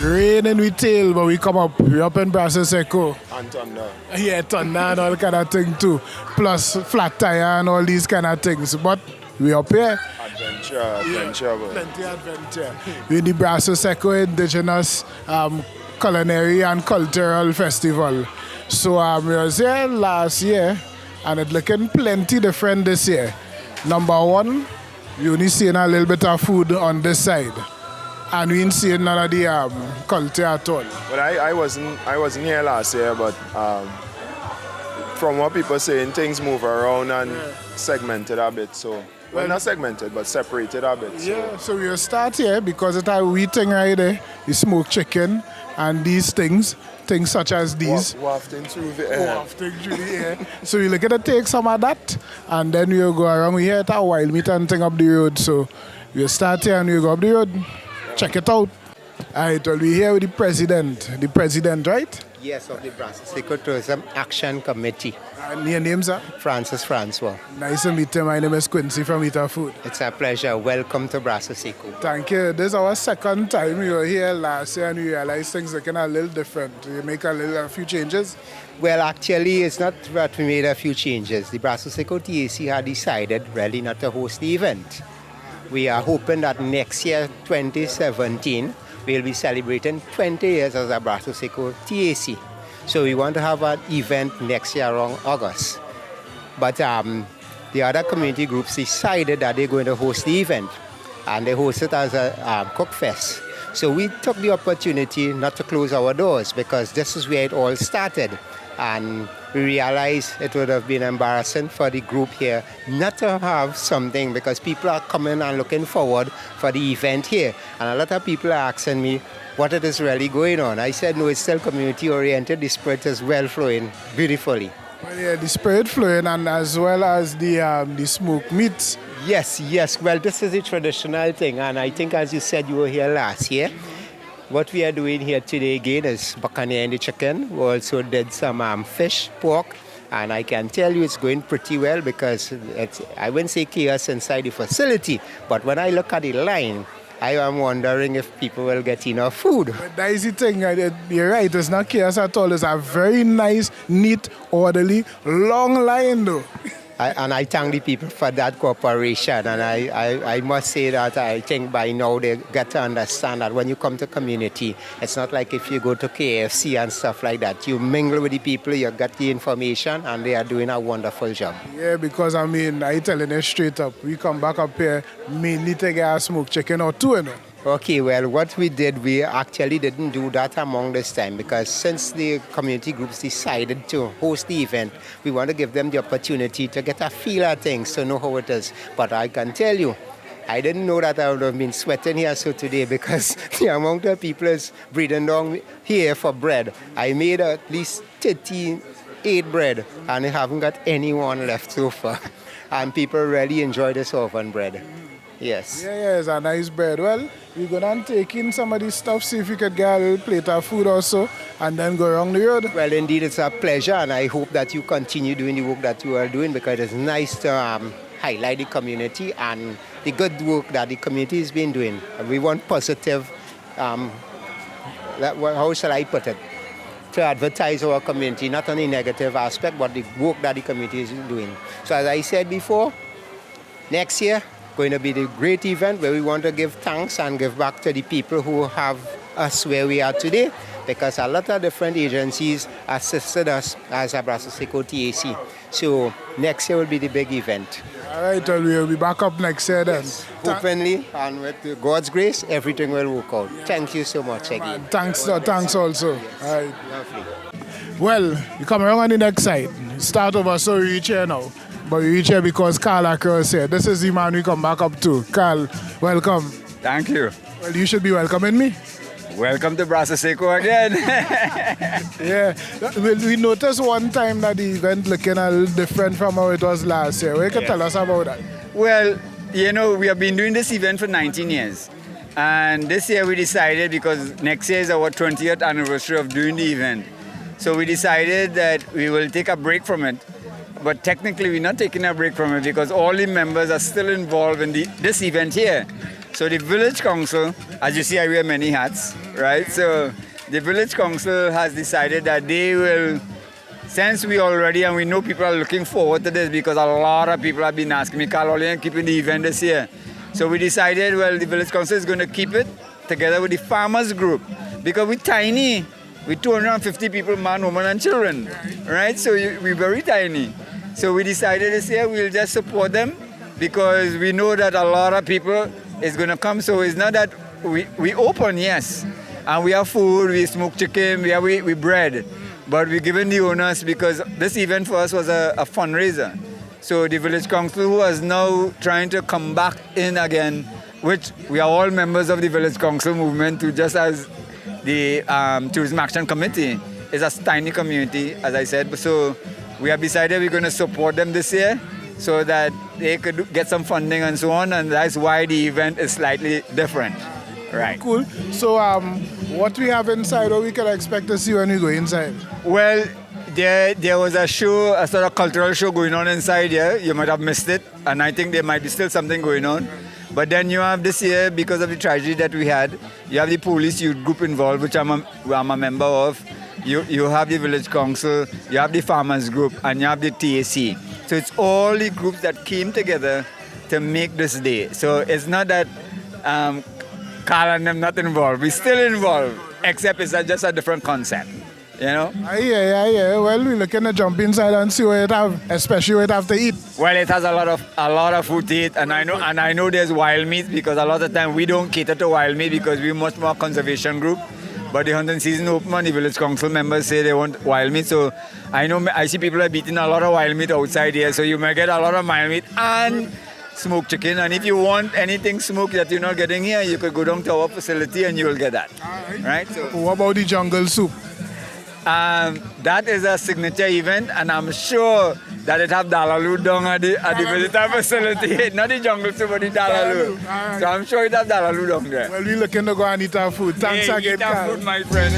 Rain in we tail, but we come up. We up in Brasso, Seco. And thunder. Yeah, thunder and all kind of thing too. Plus flat tire and all these kind of things. But we up here. Adventure. Plenty adventure. We in the Brasso Seco Indigenous Culinary and Cultural Festival. So we was here last year and it's looking plenty different this year. Number one, we only seeing a little bit of food on this side. And we ain't seeing none of the culture at all. But I wasn't here last year, but from what people saying, things move around and segmented a bit. So well, not segmented, but separated a bit. Yeah, so we'll start here because it's a wee thing right there. The smoked chicken and these things such as these. Wafting through the air. Wafting through the air. So we're looking to take some of that and then we'll go around. We here at a wild meat and thing up the road. So we'll start here and we'll go up the road. Check it out. All right, well, we're here with the president, right? Yes, of the Brasso Seco Tourism Action Committee. And your name, sir? Francis Francois. Nice to meet you. My name is Quincy from Eater Food. It's a pleasure. Welcome to Brasso Seco. Thank you. This is our second time. We were here last year and we realized things are kind of a little different. We make a few changes. Well, actually, it's not that we made a few changes. The Brasso Seco TAC had decided really not to host the event. We are hoping that next year, 2017, we'll be celebrating 20 years as a Brasso Seco TAC. So we want to have an event next year around August. But the other community groups decided that they're going to host the event. And they host it as a cook fest. So we took the opportunity not to close our doors because this is where it all started. And we realized it would have been embarrassing for the group here not to have something because people are coming and looking forward for the event here. And a lot of people are asking me what it is really going on. I said, no, it's still community oriented. The spirit is well flowing beautifully. Well, yeah, the spirit flowing and as well as the smoked meats. Yes. Well, this is a traditional thing. And I think, as you said, you were here last year. What we are doing here today again is buccaneer and the chicken. We also did some fish, pork, and I can tell you it's going pretty well because I wouldn't say chaos inside the facility, but when I look at the line, I am wondering if people will get enough food. But that is the thing, you're right, it's not chaos at all. It's a very nice, neat, orderly, long line though. And I thank the people for that cooperation. And I must say that I think by now they get to understand that when you come to community, it's not like if you go to KFC and stuff like that. You mingle with the people, you get the information, and they are doing a wonderful job. Yeah, because I telling you straight up, we come back up here mainly to get a smoked chicken or two, you know. Okay, well, what we did, we actually didn't do that among this time because since the community groups decided to host the event, we want to give them the opportunity to get a feel of things, to know how it is. But I can tell you, I didn't know that I would have been sweating here so today because the amount of people is breathing down here for bread. I made at least 38 bread and I haven't got anyone left so far. And people really enjoy this oven bread. Yes. Yeah, it's a nice bread. Well, we're going to take in some of this stuff, see if we could get a little plate of food also, and then go around the road. Well, indeed, it's a pleasure, and I hope that you continue doing the work that you are doing because it's nice to highlight the community and the good work that the community has been doing. We want positive, how shall I put it, to advertise our community, not only negative aspect, but the work that the community is doing. So as I said before, next year, going to be the great event where we want to give thanks and give back to the people who have us where we are today because a lot of different agencies assisted us as a Brasso Seco TAC. So next year will be the big event. All right, well, we'll be back up next year then. Yes, openly and with God's grace, everything will work out. Yeah. Thank you so much again. Thanks also. Yes. All right. Lovely. Well, you come around on the next side. Start over, so we reach here now. But we reach here because Carl across here. This is the man we come back up to. Carl, welcome. Thank you. Well, you should be welcoming me. Welcome to Brasso Seco again. Yeah. Well, we noticed one time that the event looking a little different from how it was last year. What you can tell us about that? Well, we have been doing this event for 19 years. And this year we decided, because next year is our 20th anniversary of doing the event. So we decided that we will take a break from it. But technically we're not taking a break from it because all the members are still involved in this event here. So the village council, as you see, I wear many hats, right? So the village council has decided that they will, since we already, and we know people are looking forward to this because a lot of people have been asking me, Carl, are you keeping the event this year? So we decided, well, the village council is going to keep it together with the farmers group because we're tiny. We're 250 people, man, woman, and children, right? So we're very tiny. So we decided this year we'll just support them because we know that a lot of people is going to come. So it's not that we open, yes, and we have food, we smoke chicken, we bread, but we're giving the owners because this event for us was a fundraiser. So the village council, who is now trying to come back in again, which we are all members of the village council movement, to just as the Tourism Action Committee is a tiny community, as I said. So we have decided we're going to support them this year so that they could get some funding and so on, and that's why the event is slightly different. Right. Cool. So what we have inside, or we can expect to see when we go inside? Well, there was a show, a sort of cultural show going on inside here. You might have missed it, and I think there might be still something going on. But then you have this year, because of the tragedy that we had, you have the police youth group involved, which I'm a member of. You have the village council, you have the farmers group, and you have the TAC. So it's all the groups that came together to make this day. So it's not that Carl and them not involved. We're still involved, except it's just a different concept. You know? Yeah. Well, we're looking to jump inside and see what it have, especially what it have to eat. Well, it has a lot of food to eat, and I know there's wild meat because a lot of time we don't cater to wild meat because we're much more conservation group. But the hunting season open and the village council members say they want wild meat. So I see people are beating a lot of wild meat outside here. So you might get a lot of wild meat and smoked chicken. And if you want anything smoked that you're not getting here, you could go down to our facility and you will get that. Right? So what about the jungle soup? That is a signature event, and I'm sure that it have dalaloo down at the visitor facility. Not the jungle soup, but the dalaloo. So I'm sure it have dalaloo down there. Well, we're looking to go and eat our food. Thanks again, Eat our food, my friend.